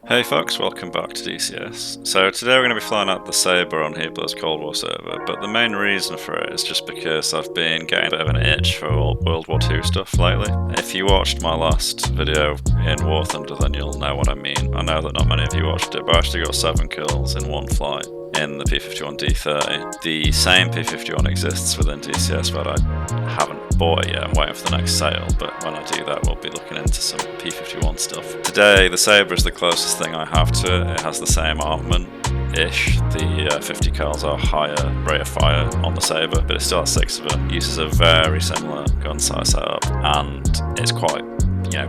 Hey folks, welcome back to DCS. So today we're going to be flying out the Sabre on Heatblur's Cold War server, but the main reason for it is just because I've been getting a bit of an itch for World War II stuff lately. If you watched my last video in War Thunder, then you'll know what I mean. I know that not many of you watched it, but I actually got 7 kills in one flight in the P51 D30. The same P51 exists within DCS, but I haven't bought it yet. I'm waiting for the next sale, but when I do that, we'll be looking into some P51 stuff. Today, the Sabre is the closest thing I have to it. It has the same armament-ish. The 50 cals are higher rate of fire on the Sabre, but it still has 6 of them. Uses a very similar gun size setup, and it's quite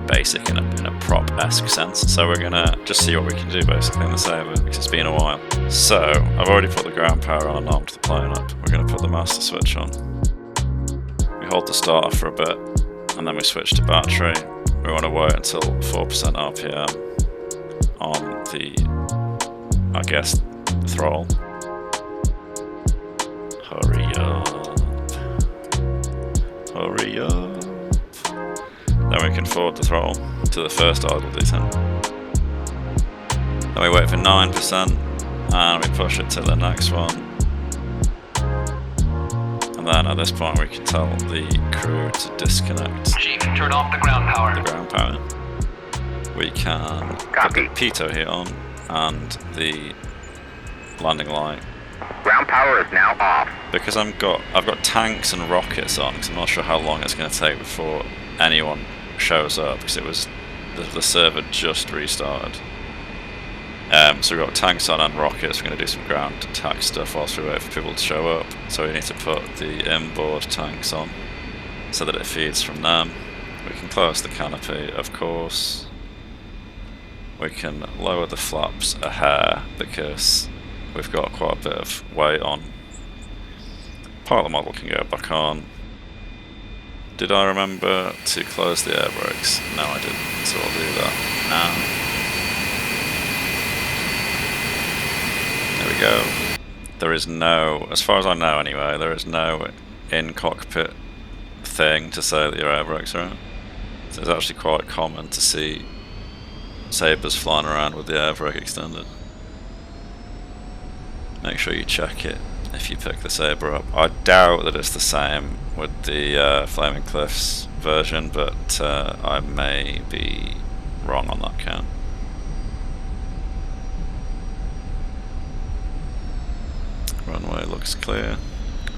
basic in a prop-esque sense. So we're gonna just see what we can do basically in the Sabre, because it's been a while. So I've already put the ground power on and armed the plane up. We're gonna put the master switch on. We hold the starter for a bit, and then we switch to battery. We want to wait until 4% RPM on the, I guess, throttle. Hurry up. Hurry up. Then we can forward the throttle to the first idle descent. Then we wait for 9% and we push it to the next one. And then at this point we can tell the crew to disconnect. Chief, turn off the ground power. The ground power. We can put the pitot heat on and the landing light. Ground power is now off. Because I've got tanks and rockets on, because I'm not sure how long it's going to take before anyone shows up, because it was the server just restarted. So we've got tanks on and rockets. We're going to do some ground attack stuff whilst we wait for people to show up. So we need to put the inboard tanks on so that it feeds from them. We can close the canopy, of course. We can lower the flaps a hair because we've got quite a bit of weight on. Part of the model can go back on. Did I remember to close the air brakes? No, I didn't, so I'll do that now. There we go. There is no, as far as I know anyway, there is no in-cockpit thing to say that your air brakes are out. So it's actually quite common to see Sabres flying around with the air brake extended. Make sure you check it if you pick the Sabre up. I doubt that it's the same with the Flaming Cliffs version, but I may be wrong on that count. Runway looks clear.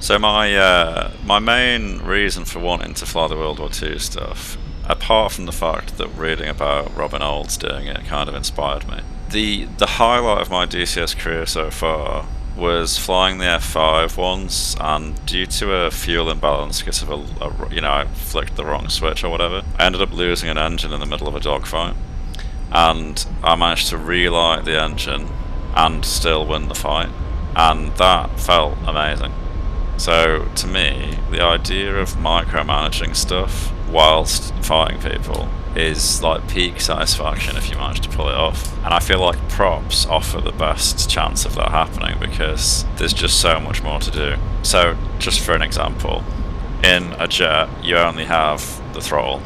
So my main reason for wanting to fly the World War II stuff, apart from the fact that reading about Robin Olds doing it kind of inspired me, the highlight of my DCS career so far was flying the F5 once, and due to a fuel imbalance because of I flicked the wrong switch or whatever, I ended up losing an engine in the middle of a dogfight, and I managed to relight the engine and still win the fight, and that felt amazing. So to me, the idea of micromanaging stuff whilst fighting people is like peak satisfaction if you manage to pull it off. And I feel like props offer the best chance of that happening because there's just so much more to do. So just for an example, in a jet you only have the throttle.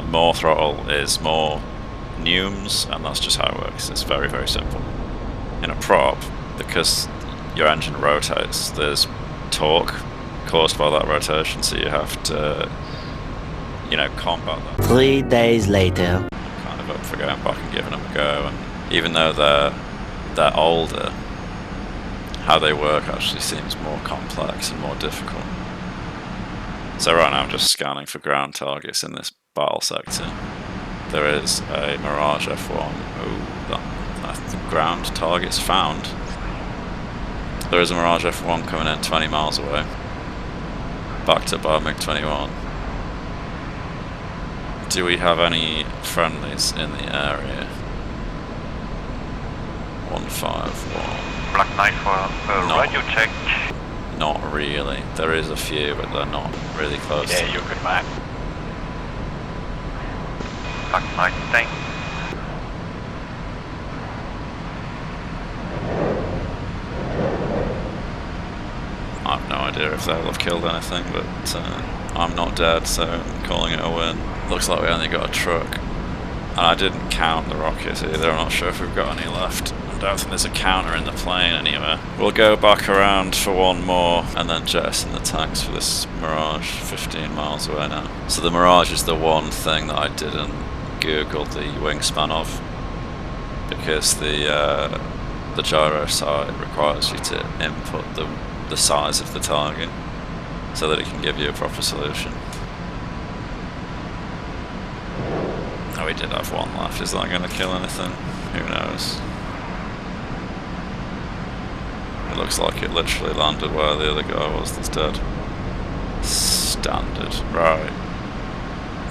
More throttle is more neumes, and that's just how it works. It's very, very simple. In a prop, because your engine rotates, there's torque caused by that rotation, so you have to combat that. 3 days later. Kind of up for going back and giving them a go, and even though they're older, how they work actually seems more complex and more difficult. So right now I'm just scanning for ground targets in this battle sector. There is a Mirage F1. Ooh, that's ground targets found. There is a Mirage F1 coming in 20 miles away, backed up by a MiG-21. Do we have any friendlies in the area? 151. Black Knight for radio check. Not really. There is a few, but they're not really close. Yeah, you good man. Black Knight, thanks. I have no idea if they'll have killed anything, but I'm not dead, so I'm calling it a win. Looks like we only got a truck. And I didn't count the rockets either, I'm not sure if we've got any left. I don't think there's a counter in the plane anywhere. We'll go back around for one more and then jettison the tanks for this Mirage, 15 miles away now. So the Mirage is the one thing that I didn't Google the wingspan of, because the gyro site requires you to input the size of the target so that it can give you a proper solution. Oh, we did have one left. Is that going to kill anything? Who knows? It looks like it literally landed where the other guy was that's dead. Standard. Right.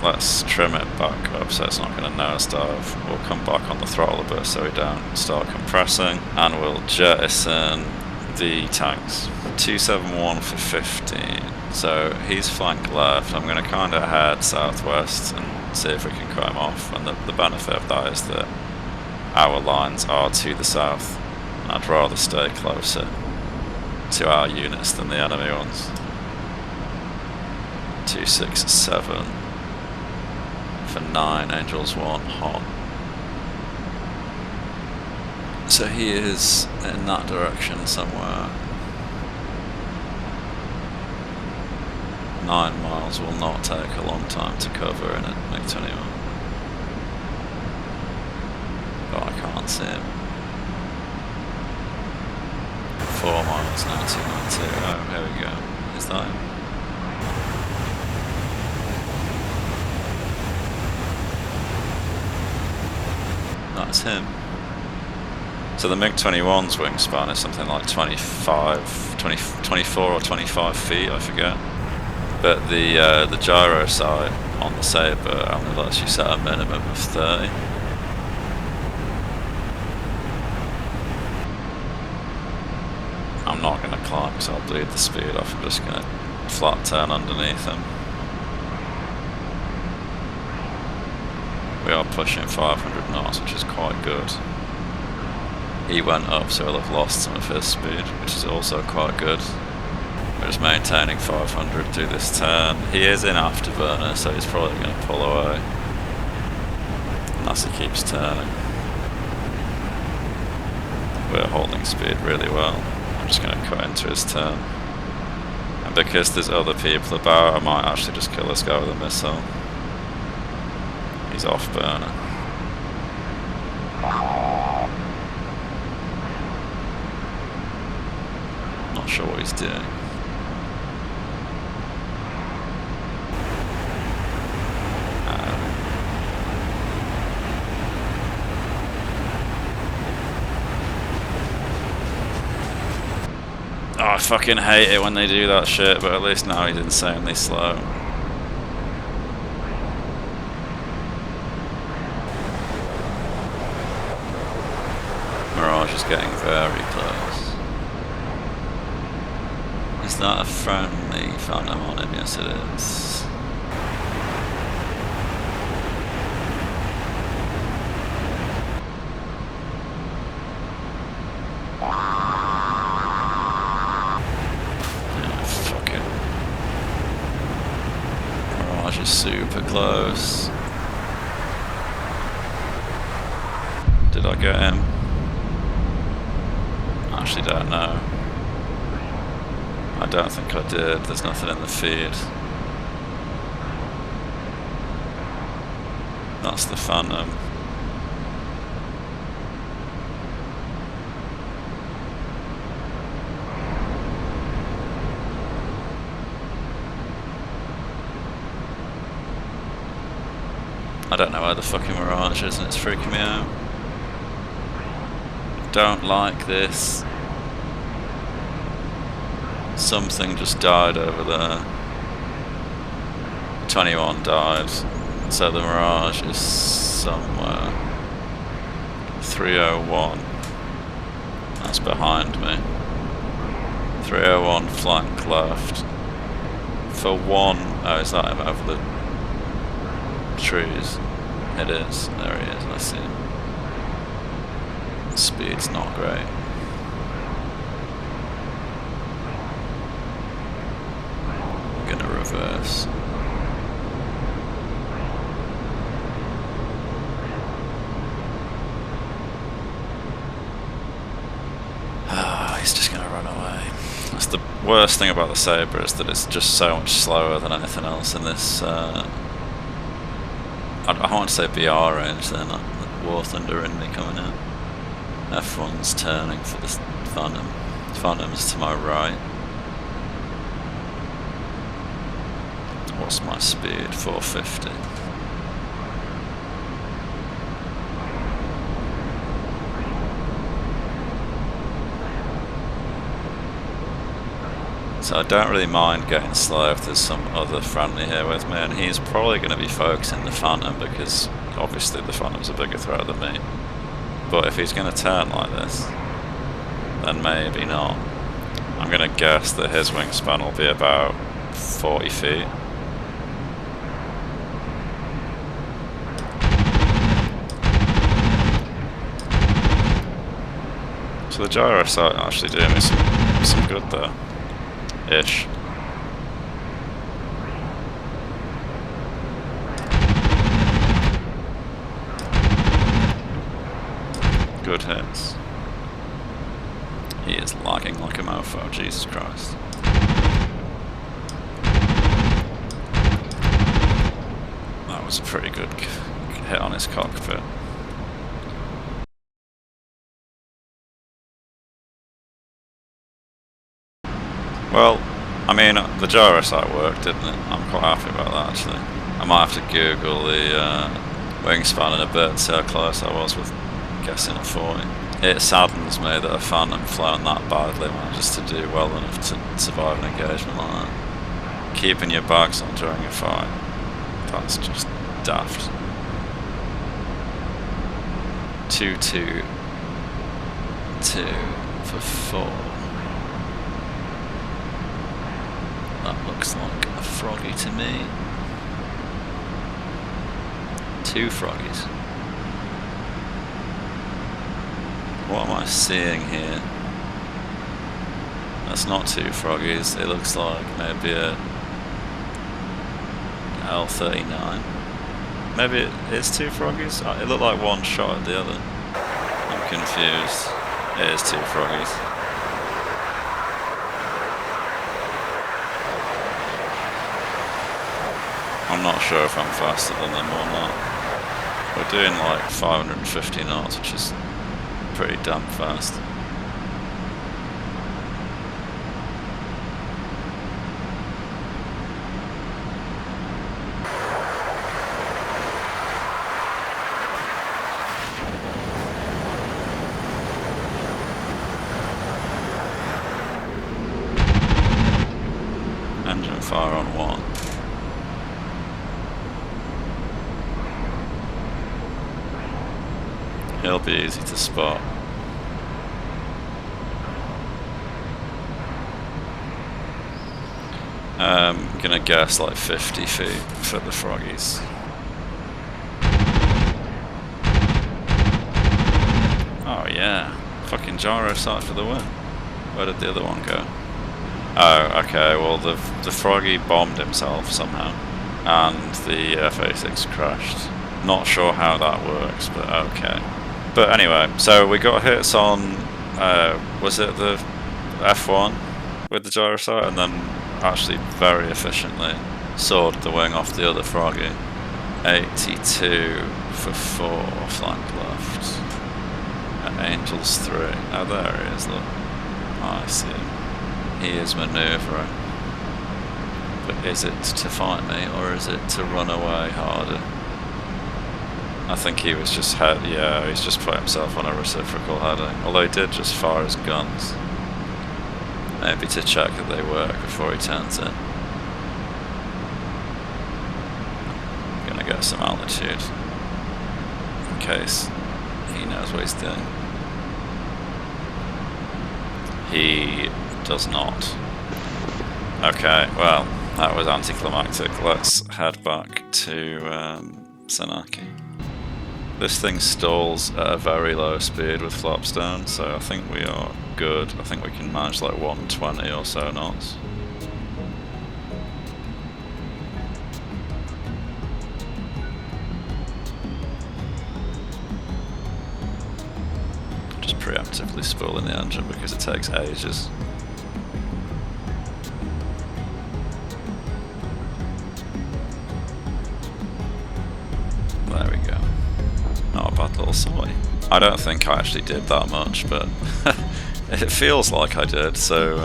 Let's trim it back up so it's not going to nosedive. We'll come back on the throttle a bit so we don't start compressing. And we'll jettison the tanks. 271 for 15. So he's flank left. I'm going to kind of head southwest and see if we can cut him off. And the benefit of that is that our lines are to the south. I'd rather stay closer to our units than the enemy ones. 267 for 9, Angels 1 hot. So he is in that direction somewhere. 9 miles will not take a long time to cover in a MiG-21. But I can't see him. 4 miles now, 292. Oh, here we go. Is that him? That's him. So the MiG-21's wingspan is something like 24 or 25 feet, I forget. But the gyro sight on the Sabre only lets you set a minimum of 30. I'm not going to climb because I'll bleed the speed off. I'm just going to flat turn underneath him. We are pushing 500 knots, which is quite good. He went up, so he'll have lost some of his speed, which is also quite good. We're just maintaining 500 through this turn. He is in afterburner, so he's probably going to pull away. Unless he keeps turning. We're holding speed really well. I'm just going to cut into his turn. And because there's other people about, I might actually just kill this guy with a missile. He's off burner. Not sure what he's doing. Oh, I fucking hate it when they do that shit, but at least now he's insanely slow. Mirage is getting very close. Is that a friendly Phantom on him? Yes it is. Super close. Did I get him? I actually don't know. I don't think I did. There's nothing in the feed. That's the Phantom. I don't know where the fucking Mirage is and it's freaking me out. Don't like this. Something just died over there. 21 died. So the Mirage is somewhere. 301. That's behind me. 301 flank left. For one, oh, is that him over the trees? It is. There he is. I see him. Speed's not great. I'm gonna reverse. That's the worst thing about the Sabre, is that it's just so much slower than anything else in this. I want to say BR range. They're not. War Thunder in me coming out. F1's turning for the Phantom. Phantom's to my right. What's my speed? 450. So I don't really mind getting slow if there's some other friendly here with me, and he's probably going to be focusing the Phantom because obviously the Phantom's a bigger threat than me. But if he's going to turn like this, then maybe not. I'm going to guess that his wingspan will be about 40 feet. So the gyro sight actually doing me some good there. Ish. Good hits. He is lagging like a mofo, Jesus Christ. That was a pretty good hit on his cockpit. Well, I mean, the gyro sight worked, didn't it? I'm quite happy about that, actually. I might have to Google the wingspan in a bit, see how close I was with guessing at 40. It saddens me that a Phantom flown that badly manages to do well enough to survive an engagement like that. Keeping your bags on during a fight, that's just daft. 2-2-2 for 4. That looks like a Froggy to me. 2 Froggies. What am I seeing here? That's not 2 Froggies. It looks like maybe a L39. Maybe it is 2 Froggies? It looked like one shot at the other. I'm confused. It is 2 Froggies. I'm not sure if I'm faster than them or not. We're doing like 550 knots, which is pretty damn fast. Engine fire on 1. He'll be easy to spot. Gonna guess like 50 feet for the Froggies. Oh yeah, fucking gyro sight for the win. Where did the other one go? Oh, okay, well the Froggy bombed himself somehow, and the F-86 crashed. Not sure how that works, but okay. But anyway, so we got hits on, was it the F1 with the gyro sight, and then actually very efficiently sawed the wing off the other Froggy. 82 for 4 flank left. At Angels 3. Oh, there he is, look. Oh, I see him. He is manoeuvring. But is it to fight me, or is it to run away harder? I think he was just he's just put himself on a reciprocal heading. Although he did just fire his guns. Maybe to check that they work before he turns in. I'm gonna get some altitude. In case he knows what he's doing. He does not. Okay, well, that was anticlimactic. Let's head back to Sanaki. This thing stalls at a very low speed with flaps down, so I think we are good. I think we can manage like 120 or so knots. Just preemptively spooling the engine because it takes ages. I don't think I actually did that much, but it feels like I did, so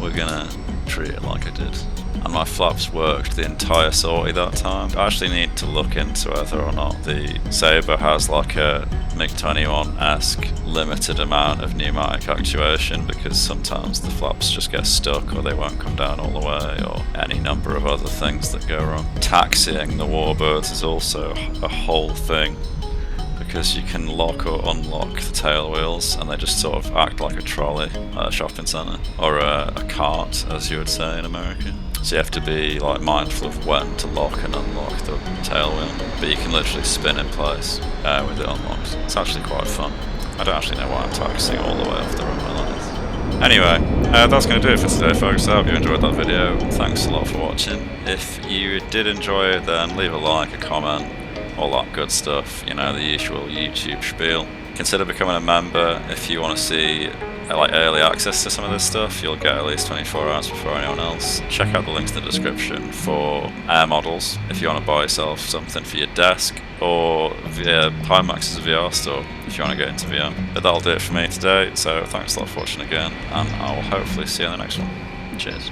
we're gonna treat it like I did. And my flaps worked the entire sortie that time. I actually need to look into whether or not the Sabre has like a MiG-21-esque limited amount of pneumatic actuation, because sometimes the flaps just get stuck or they won't come down all the way, or any number of other things that go wrong. Taxiing the warbirds is also a whole thing, because you can lock or unlock the tail wheels and they just sort of act like a trolley at a shopping centre, or a cart as you would say in America. So you have to be like mindful of when to lock and unlock the tail wheel, but you can literally spin in place with it unlocked. It's actually quite fun. I don't actually know why I'm taxiing all the way off the runway like this. Anyway, that's going to do it for today, folks. I hope you enjoyed that video. Thanks a lot for watching. If you did enjoy it, then leave a like, a comment, all that good stuff, you know, the usual YouTube spiel. Consider becoming a member if you want to see like early access to some of this stuff. You'll get at least 24 hours before anyone else. Check out the links in the description for air models if you want to buy yourself something for your desk, or via Pimax's VR store if you want to get into VR. But that'll do it for me today, so thanks a lot for watching again, and I'll hopefully see you in the next one. Cheers.